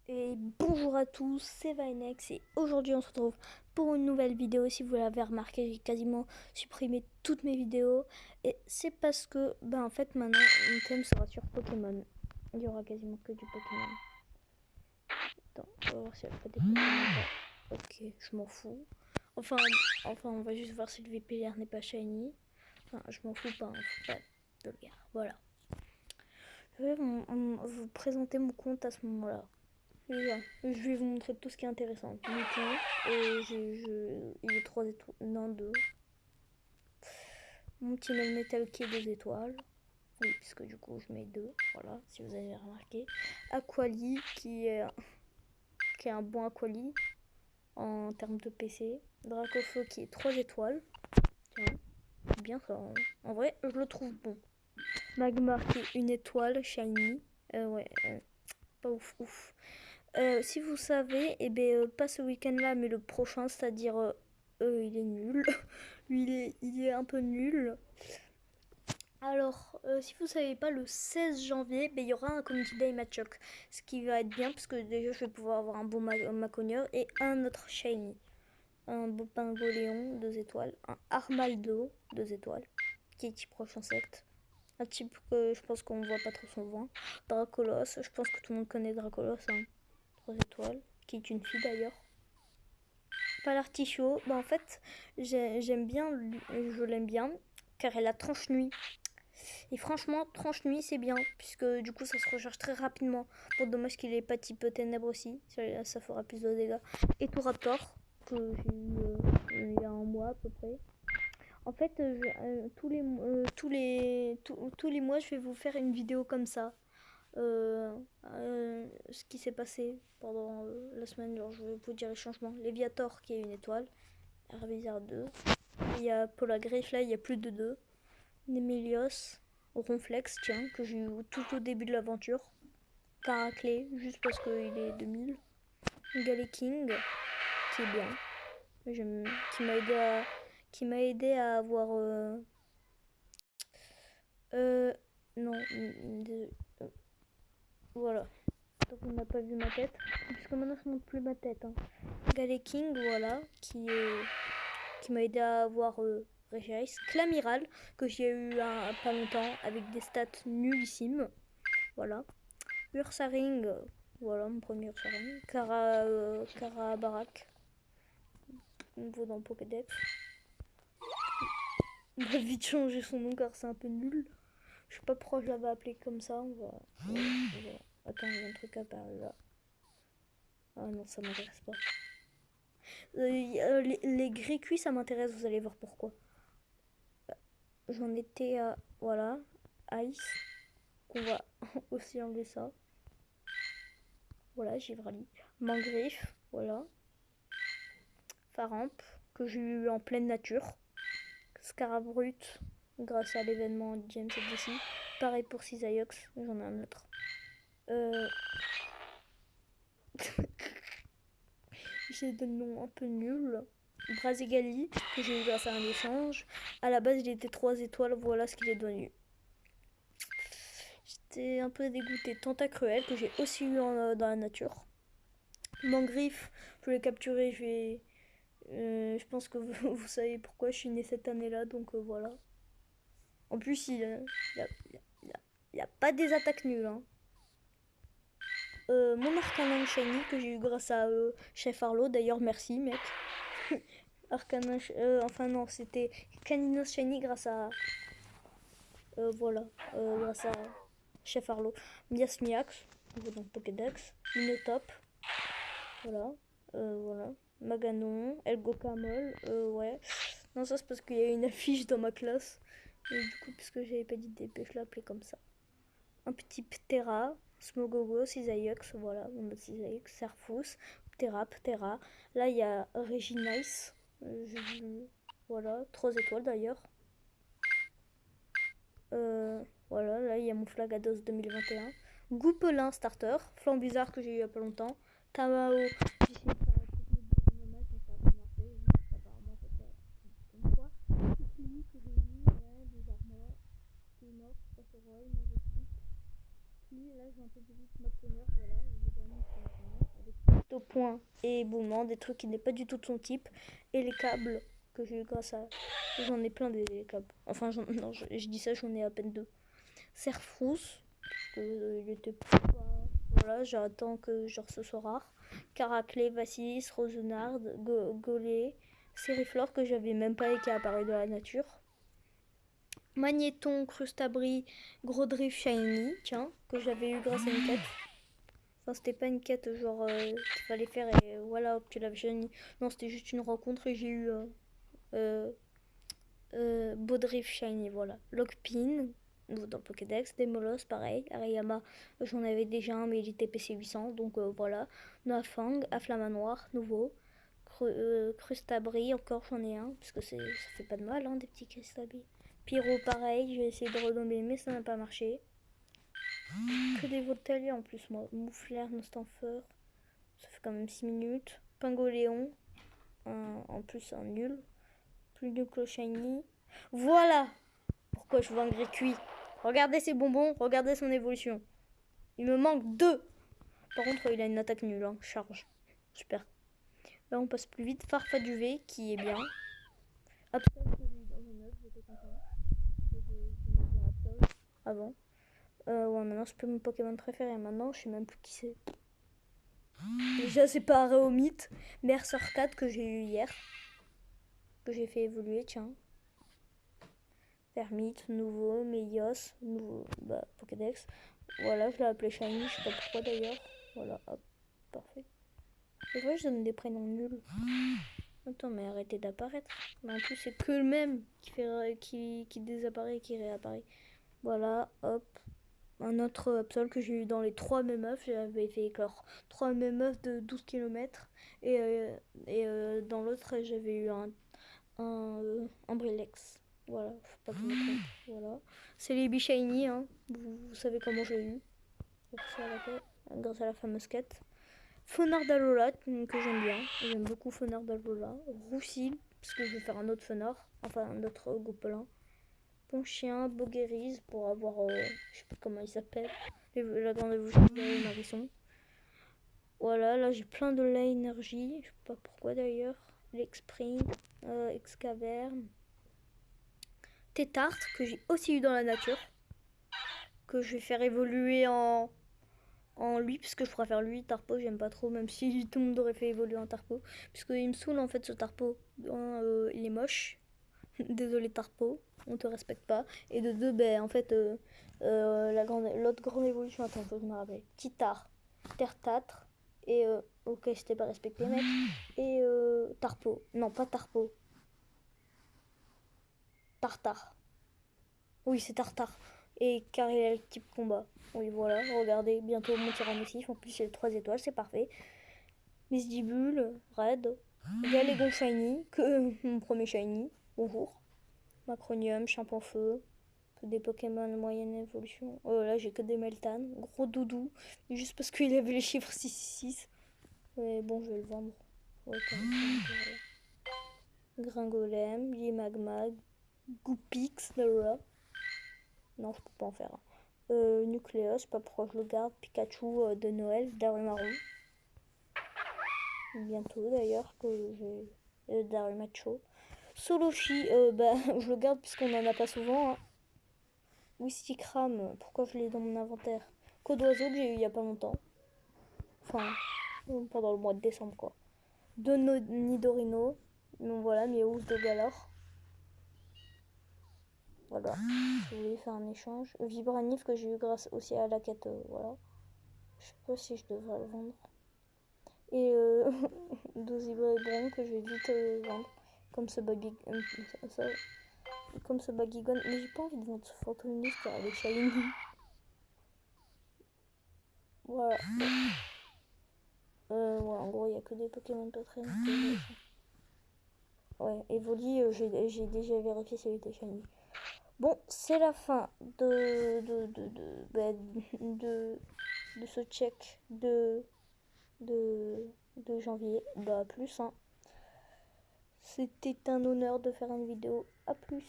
Et bonjour à tous, c'est Vinex et aujourd'hui on se retrouve pour une nouvelle vidéo. Si vous l'avez remarqué, j'ai quasiment supprimé toutes mes vidéos et c'est parce que, en fait maintenant mon thème sera sur Pokémon. Il y aura quasiment que du Pokémon. Attends, on va voir si elle fait des Pokémon. Ok, je m'en fous. Enfin, on va juste voir si le VPR n'est pas shiny. Enfin, je m'en fous pas, hein, faut pas de le gars. Voilà. Je vais vous présenter mon compte à ce moment-là. Voilà. Je vais vous montrer tout ce qui est intéressant. Mewtwo, il est 3 étoiles. Non, 2. Mon petit Melmetal qui est 2 étoiles. Oui, puisque du coup je mets 2. Voilà, si vous avez remarqué. Aquali qui est un bon Aquali en termes de PC. Dracofeu qui est 3 étoiles. Tiens, c'est bien ça. Hein. En vrai, je le trouve bon. Magmar qui est 1 étoile, shiny. Ouais, pas ouf, ouf. Si vous savez, pas ce week-end-là, mais le prochain, c'est-à-dire, il est nul. Lui, il est un peu nul. Alors, si vous savez pas, le 16 janvier, il y aura un Community Day Machoke. Ce qui va être bien, parce que déjà, je vais pouvoir avoir un bon Maconieur et un autre Shiny. Un beau Pingoléon, 2 étoiles. Un Armaldo, 2 étoiles. Qui est type roche insecte. Un type que je pense qu'on voit pas trop souvent. Dracolos, je pense que tout le monde connaît Dracolos. Hein. 3 étoiles, qui est une fille d'ailleurs. Palartichaud, en fait, j'aime bien, je l'aime bien, car elle a tranche nuit. Et franchement, tranche nuit c'est bien, puisque du coup ça se recharge très rapidement. Bon, dommage qu'il ait pas type ténèbres aussi, ça fera plus de dégâts. Et tout Raptor, que j'ai eu il y a un mois à peu près. En fait, tous les mois, je vais vous faire une vidéo comme ça. Ce qui s'est passé pendant la semaine. Alors, je vais vous dire les changements. Léviator qui est 1 étoile. Herbizarre 2. Il y a Polagriffe, là il y a plus de 2. Némélios. Ronflex, tiens, que j'ai eu tout au début de l'aventure. Caraclé, juste parce qu'il est 2000. Galeking, qui est bien. Qui m'a aidé à avoir. Euh, non, voilà. Donc on n'a pas vu ma tête. Puisque maintenant je montre plus ma tête. Hein. Galeking, voilà, qui m'a aidé à avoir Regice. Clamiral, que j'ai eu pas longtemps, avec des stats nullissimes. Voilà. Ursaring, voilà mon premier Ursaring. Cara Barak, nouveau dans Pokédex. On va vite changer son nom car c'est un peu nul. Je sais pas pourquoi je l'avais appelé comme ça. Attends, il y a un truc à parler là. Ah non, ça m'intéresse pas. Les gris cuits, ça m'intéresse, vous allez voir pourquoi. J'en étais à. Voilà. Ice. Qu'on va aussi enlever ça. Voilà, Givrali. Mangriffe. Voilà. Faramp. Que j'ai eu en pleine nature. Scarabrut. Grâce à l'événement James et DC. Pareil pour Cisaiox. J'en ai un autre. J'ai des noms un peu nuls. Brazigali, que j'ai eu grâce à un échange. À la base, il était 3 étoiles. Voilà ce qu'il est devenu. J'étais un peu dégoûtée. Tentacruel, que j'ai aussi eu dans la nature. Mangriffe, je l'ai capturé. Je pense que vous savez pourquoi je suis née cette année-là. Donc voilà. En plus, il a pas des attaques nulles. Hein. Mon Arcanon Shiny, que j'ai eu grâce à Chef Arlo. D'ailleurs, merci, mec. Arcanon, enfin non, c'était Caninos Shiny grâce à voilà, grâce à Chef Arlo. Miasmiax, dans Pokédex. Minotop, voilà, voilà. Maganon, Elgocamol, ouais. Non, ça c'est parce qu'il y a une affiche dans ma classe. Et du coup, puisque j'avais pas d'idée, je l'ai appelé comme ça. Un petit Ptera, Smogogo, Cisaillux, voilà, mon autre Cisaillux, Serfous, Ptera. Là, il y a Reginice, voilà, 3 étoiles d'ailleurs. Voilà, là, il y a mon Flagados 2021. Goupelin starter, Flambuzard que j'ai eu il y a pas longtemps. Tamao, j'ai essayé de faire la technique de nomade, mais ça a pas marché. Apparemment, ça fait une fois. Kikili que j'ai eu, ouais, des armoires. Tinox, Passeroy, Majestic. Puis là, j'ai un peu de vite Maconeur, voilà, évidemment, c'est Maconeur. au point et éboulement, des trucs qui n'est pas du tout de son type, et les câbles que j'ai eu grâce à... J'en ai plein des câbles. Enfin, non, je dis ça, j'en ai à peine 2. Serfrousse, il était pas... Voilà, j'attends que genre ce soit rare. Caraclé, Vassis, Rosenard, Gollet, Sériflore que j'avais même pas et qui est apparu dans la nature. Magnéton, Crustabri, Gros Drift Shiny, tiens, que j'avais eu grâce à une quête. Enfin, c'était pas une quête genre qu'il fallait faire et voilà, tu l'avais shiny. Non, c'était juste une rencontre et j'ai eu Baudrift Shiny, voilà. Lockpin, nouveau dans le Pokédex. Demolos, pareil. Ariyama, j'en avais déjà un, mais il était PC 800, donc voilà. Noafang, Afflamanoir, nouveau. Crustabri, encore j'en ai un, parce que ça fait pas de mal, hein, des petits Crustabri. Pyro, pareil, j'ai essayé de renommer, mais ça n'a pas marché. Que des Voltaliens en plus, moi. Mouflaire, Nostanfer, ça fait quand même 6 minutes. Pingoléon, en plus un nul. Plus de Shiny. Voilà pourquoi je veux un gris cuit. Regardez ses bonbons, regardez son évolution. Il me manque 2. Par contre, il a une attaque nulle, hein. Charge. Super. Là, on passe plus vite. Farfaduvé, qui est bien. Absol, que j'ai eu dans une œuvre, j'étais content. Avant. Ouais, maintenant, c'est plus mon Pokémon préféré. Maintenant, je sais même plus qui c'est. Déjà, c'est pas Aréomite. Mercer 4 que j'ai eu hier. Que j'ai fait évoluer, tiens. Termite, nouveau, Mélios, nouveau, Pokédex. Voilà, je l'ai appelé Shiny, je sais pas pourquoi d'ailleurs. Voilà, hop, parfait. C'est vrai, je donne des prénoms nuls. Attends, mais arrêtez d'apparaître. Mais en plus, c'est que le même qui désapparaît et qui réapparaît. Voilà, hop. Un autre Absol que j'ai eu dans les 3 mêmes œufs. J'avais fait éclore 3 mêmes œufs de 12 km. Et dans l'autre, j'avais eu un Brilex. Voilà, faut pas que je me trompe. Voilà. C'est les Shiny, hein. Vous savez comment j'ai eu. Grâce à la fameuse quête. Fenard d'Alola, que j'aime bien. J'aime beaucoup Fenard d'Alola. Roussil, parce que je vais faire un autre Fenard. Enfin, un autre Gopelin. Ponchien, Boguerise, pour avoir, je sais pas comment il s'appelle. La grande évolution de Marisson. Voilà, là j'ai plein de la énergie. Je sais pas pourquoi d'ailleurs. L'Exprint, Excaverne. Tétart, que j'ai aussi eu dans la nature. Que je vais faire évoluer en lui, parce que je préfère lui. Tarpo, j'aime pas trop, même si tout le monde aurait fait évoluer en Tarpo. Parce qu'il me saoule en fait ce Tarpo. Il est moche. Désolé Tarpo, on te respecte pas. Et de deux, ben en fait, l'autre grande évolution, attends, faut que je me rappelle. Titar, Tertatre, et ok, je t'ai pas respecté, mec. Et Tarpo, non, pas Tarpo. Tartare. Oui, c'est Tartare. Et car il a le type combat. Oui, voilà, regardez, bientôt mon tyrannicif. En plus, j'ai 3 étoiles, c'est parfait. Misdibule, Red, Galégon Shiny, que mon premier Shiny. Bonjour. Macronium, Champanfeu, des Pokémon de moyenne évolution. Oh là, j'ai que des Meltan. Gros doudou, juste parce qu'il avait les chiffres 666. Mais bon, je vais le vendre. Ouais, Gringolem, Limagmag, Goupix, Nora. Non, je peux pas en faire un. Nucléos, je sais pas pourquoi je le garde. Pikachu de Noël, Darumaru. Bientôt d'ailleurs, que j'ai Darumacho. Soloshi, je le garde puisqu'on en a pas souvent. Hein. Wistikram, pourquoi je l'ai dans mon inventaire? Code d'oiseau que j'ai eu il y a pas longtemps. Enfin, pendant le mois de décembre quoi. Deux Nidorino. Donc voilà, mes housses de Galore. Voilà, je voulais faire un échange. Vibranif que j'ai eu grâce aussi à la quête, voilà. Je sais pas si je devrais le vendre. Et Dosibrebron que je vais vite vendre. Comme ce baby... comme ce Bagigon. Mais j'ai pas envie de vendre ce Fantomiste car elle est shiny. Voilà. Ouais, en gros, il n'y a que des Pokémon pas très intéressants. Ouais, Evoli, j'ai déjà vérifié si elle était shiny. Bon, c'est la fin de ce check de janvier. Bah, plus, hein. C'était un honneur de faire une vidéo. À plus.